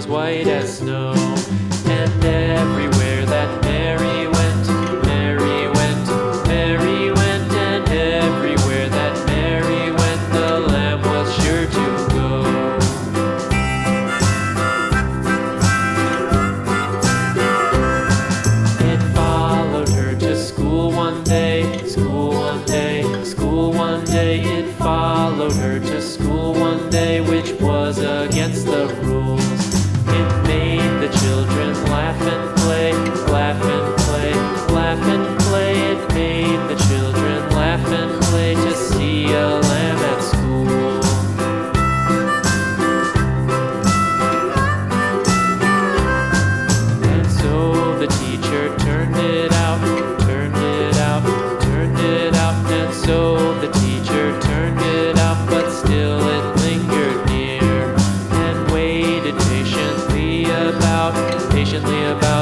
was white as snow. And everywhere that Mary went, Mary went, Mary went, and everywhere that Mary went, the lamb was sure to go. It followed her to school one day, school one day, school one day. It followed her to school one day, which was against the rules. It made the children laugh and play, laugh and play, laugh and play. It made the children laugh and play to see a lamb at school. And so the teacher turned it out, turned it out, turned it out. And so the teacher turned it out, but still it lingered near and waited patiently about